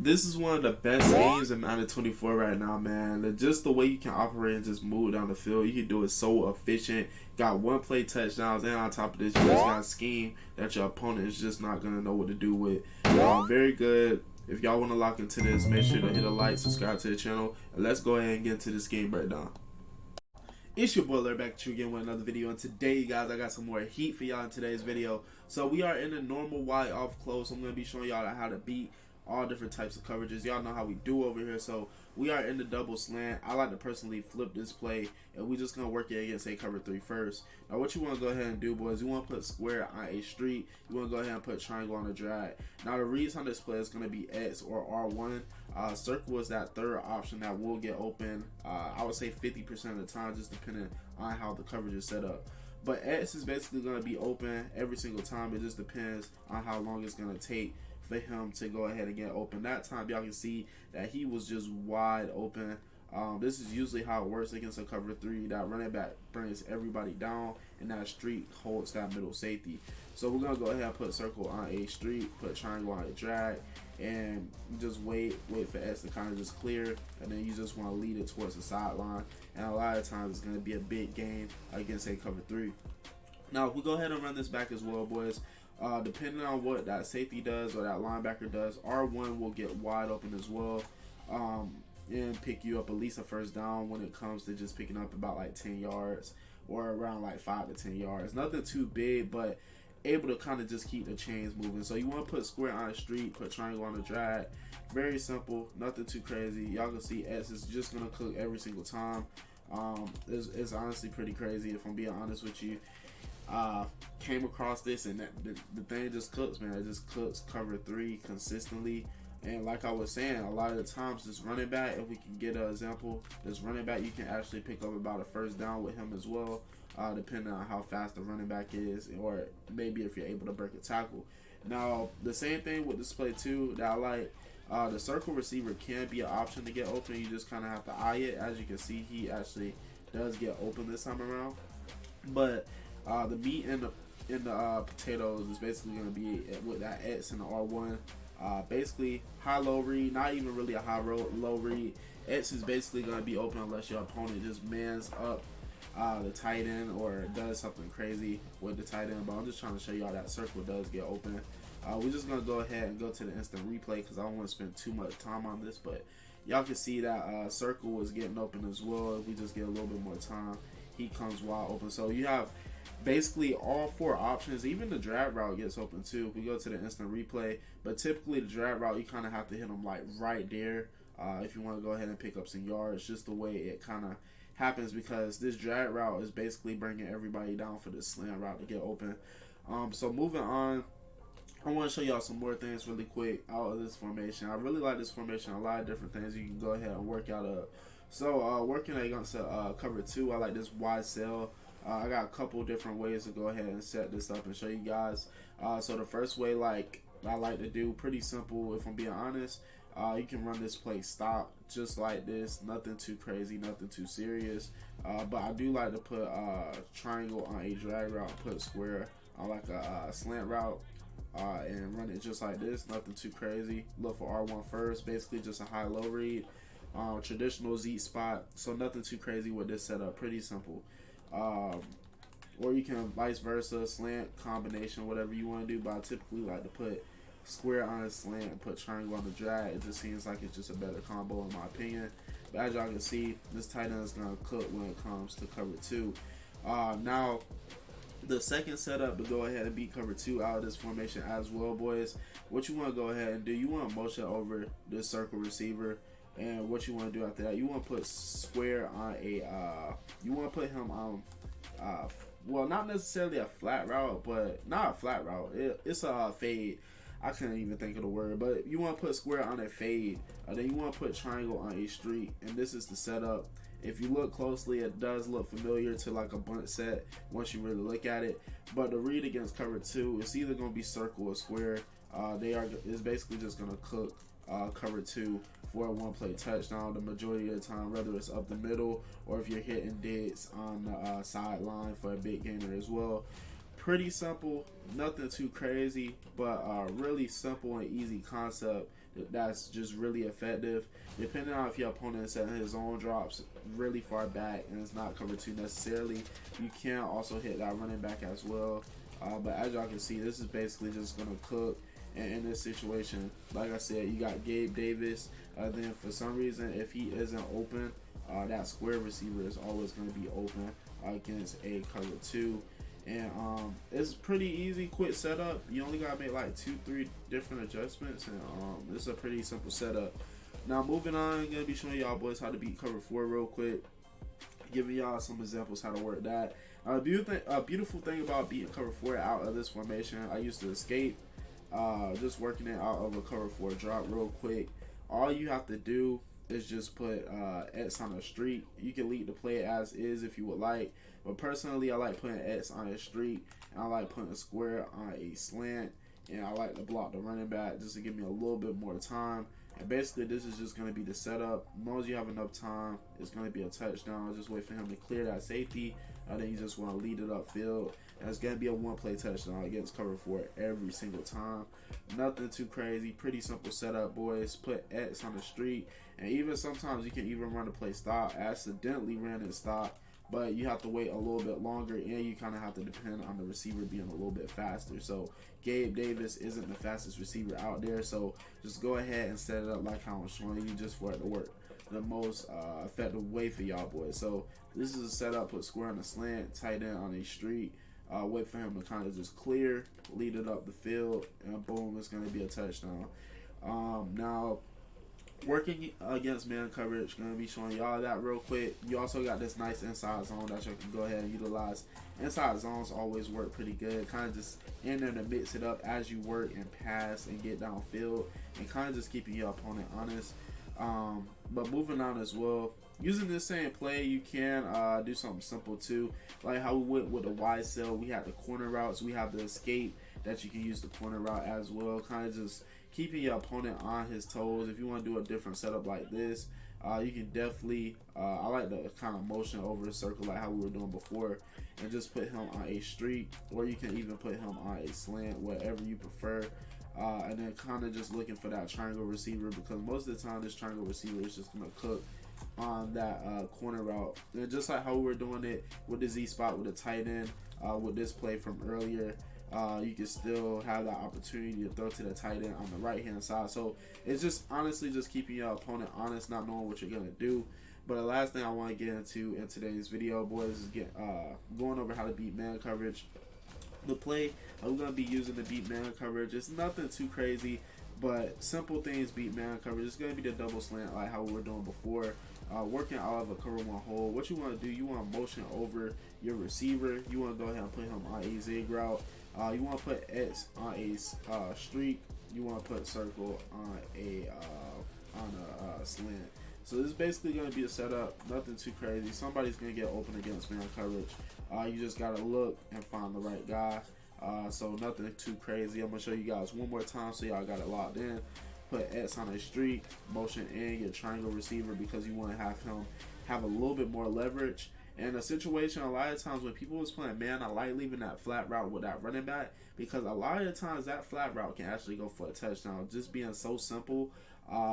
This is one of the best games in Madden 24 right now, man. Just the way you can operate and just move down the field, you can do it so efficient. Got one play touchdowns, and on top of this, you just got a scheme that your opponent is just not gonna know what to do with. Very good. If y'all want to lock into this, make sure to hit a like, subscribe to the channel, and let's go ahead and get into this game breakdown. It's your boy Larry back at you again with another video, and today, guys, I got some more heat for y'all in today's video. So we are in a normal wide off close. I'm gonna be showing y'all how to beat all different types of coverages. Y'all know how we do over here. So we are in the double slant. I like to personally flip this play, and we just gonna work it against a cover 3 first. Now what you want to go ahead and do, boys, you want to put square on a street. You want to go ahead and put triangle on a drag. Now the reads on this play is going to be X or R1. Circle is that third option that will get open. I would say 50% of the time, just depending on how the coverage is set up. But X is basically going to be open every single time. It just depends on how long it's going to take for him to go ahead and get open. That time, y'all can see that he was just wide open. This is usually how it works against a cover 3. That running back brings everybody down, and that street holds that middle safety. So we're going to go ahead and put circle on a street, put triangle on a drag, and just wait for X to kind of just clear, and then you just want to lead it towards the sideline. And a lot of times it's going to be a big game against a cover 3. Now, if we go ahead and run this back as well, boys, depending on what that safety does or that linebacker does, R1 will get wide open as well. And pick you up at least a first down when it comes to just picking up about like 10 yards or around like 5 to 10 yards. Nothing too big, but able to kind of just keep the chains moving. So you want to put square on a street, put triangle on a drag. Very simple, nothing too crazy. Y'all can see X is just going to cook every single time. It's honestly pretty crazy, if I'm being honest with you. Came across this, and the thing just cooks, man. It just cooks cover 3 consistently. And like I was saying, a lot of the times this running back, if we can get an example, this running back, you can actually pick up about a first down with him as well, depending on how fast the running back is, or maybe if you're able to break a tackle. Now, the same thing with this play too that I like, the circle receiver can be an option to get open. You just kind of have to eye it. As you can see, he actually does get open this time around. But the meat in the potatoes is basically going to be with that X and the R1. Basically high-low read, not even really a high-low read. X is basically going to be open unless your opponent just mans up the tight end or does something crazy with the tight end. But I'm just trying to show y'all that circle does get open. We're just going to go ahead and go to the instant replay because I don't want to spend too much time on this. But y'all can see that circle was getting open as well. If we just get a little bit more time, he comes wide open. So you have basically all 4 options. Even the drag route gets open too if we go to the instant replay, but typically the drag route, you kind of have to hit them like right there if you want to go ahead and pick up some yards. Just the way it kind of happens, because this drag route is basically bringing everybody down for this slant route to get open. So moving on, I want to show y'all some more things really quick out of this formation. I really like this formation. A lot of different things you can go ahead and work out of. So working against cover 2, I like this wide cell. I got a couple different ways to go ahead and set this up and show you guys. So the first way, like I like to do, pretty simple if I'm being honest. You can run this play stop just like this. Nothing too crazy, nothing too serious. But I do like to put triangle on a drag route, put square on like a slant route, and run it just like this. Nothing too crazy. Look for R1 first. Basically just a high-low read. Traditional Z spot. So nothing too crazy with this setup. Pretty simple. Or you can vice versa, slant, combination, whatever you want to do. But I typically like to put square on a slant and put triangle on the drag. It just seems like it's just a better combo in my opinion. But as y'all can see, this tight end is going to cook when it comes to cover 2. Now, the second setup to go ahead and beat cover 2 out of this formation as well, boys, what you want to go ahead and do, you want to motion over this circle receiver. And what you want to do after that, you want to put square on a, you want to put him on, well, not necessarily a flat route, but not a flat route. It's a fade. I couldn't even think of the word, but you want to put square on a fade. Then you want to put triangle on a street, and this is the setup. If you look closely, it does look familiar to like a bunt set once you really look at it. But the read against cover 2, it's either going to be circle or square. It's basically just going to cook cover 2 for a 1-play touchdown the majority of the time, whether it's up the middle or if you're hitting digs on the sideline for a big gainer as well. Pretty simple, nothing too crazy, but really simple and easy concept that's just really effective. Depending on if your opponent is setting his zone drops really far back and it's not cover 2 necessarily, you can also hit that running back as well. But as y'all can see, this is basically just gonna cook. And in this situation, like I said, you got Gabe Davis. Then for some reason, if he isn't open, that square receiver is always going to be open against a cover 2. And it's pretty easy, quick setup. You only got to make like 2-3 different adjustments, and this is a pretty simple setup. Now moving on, I'm going to be showing y'all boys how to beat cover 4 real quick, giving y'all some examples how to work that. A beautiful thing about beating cover 4 out of this formation, I used to escape, just working it out of a cover 4 drop real quick. All you have to do is just put X on a streak. You can lead the play as is if you would like, but personally I like putting X on a streak, and I like putting a square on a slant, and I like to block the running back just to give me a little bit more time. And basically this is just going to be the setup. As long as you have enough time, it's going to be a touchdown. Just wait for him to clear that safety, then you just want to lead it upfield, and it's going to be a one-play touchdown against cover 4 every single time. Nothing too crazy, pretty simple setup, boys. Put X on the street, and even sometimes you can even run a play stop. I accidentally ran it stop, but you have to wait a little bit longer, and you kind of have to depend on the receiver being a little bit faster. So Gabe Davis isn't the fastest receiver out there, so just go ahead and set it up like how I'm showing you, just for it to work the most effective way for y'all boys. So this is a setup, put square on the slant, tight end on a street, wait for him to kind of just clear, lead it up the field, and boom, it's going to be a touchdown. Now working against man coverage, going to be showing y'all that real quick. You also got this nice inside zone that you can go ahead and utilize. Inside zones always work pretty good, kind of just in there to mix it up as you work and pass and get downfield, and kind of just keeping your opponent honest. But moving on as well, using this same play, you can do something simple too, like how we went with the wide cell. We have the corner routes, we have the escape that you can use the corner route as well, kind of just keeping your opponent on his toes. If you want to do a different setup like this, you can definitely, I like the kind of motion over the circle like how we were doing before, and just put him on a streak, or you can even put him on a slant, whatever you prefer. And then kind of just looking for that triangle receiver, because most of the time this triangle receiver is just going to cook on that corner route. And just like how we were doing it with the Z spot with the tight end, with this play from earlier, you can still have that opportunity to throw to the tight end on the right hand side. So it's just honestly just keeping your opponent honest, not knowing what you're going to do. But the last thing I want to get into in today's video, boys, is going over how to beat man coverage. The play I'm going to be using to beat man coverage, it's nothing too crazy, but simple things beat man coverage. It's going to be the double slant like how we were doing before, working out of a cover 1 hole. What you want to do, you want to motion over your receiver. You want to go ahead and put him on a zig route. You want to put X on a streak. You want to put circle on a slant. So this is basically going to be a setup, nothing too crazy. Somebody's going to get open against man coverage. You just got to look and find the right guy. So nothing too crazy. I'm going to show you guys one more time so y'all got it locked in. Put X on a streak, motion in your triangle receiver, because you want to have him have a little bit more leverage. And a situation, a lot of times when people was playing man, I like leaving that flat route with that running back, because a lot of the times that flat route can actually go for a touchdown, just being so simple.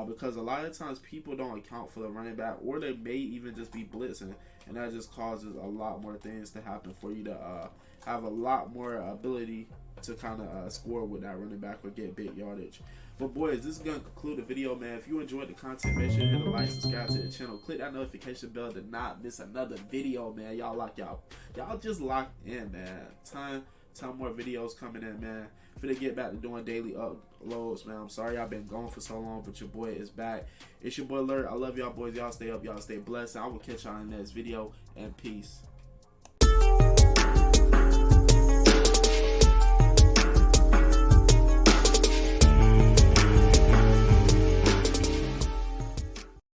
Because a lot of times people don't account for the running back, or they may even just be blitzing, and that just causes a lot more things to happen for you to have a lot more ability to kind of score with that running back or get big yardage. But boys, this is going to conclude the video, man. If you enjoyed the content, make sure you hit the like, subscribe to the channel, click that notification bell to not miss another video, man. Y'all just locked in, man. Ton more videos coming in, man. Finna get back to doing daily uploads, man. I'm sorry I've been gone for so long, but your boy is back. It's your boy Lurk. I love y'all boys. Y'all stay up, y'all stay blessed. I will catch y'all in the next video, and peace.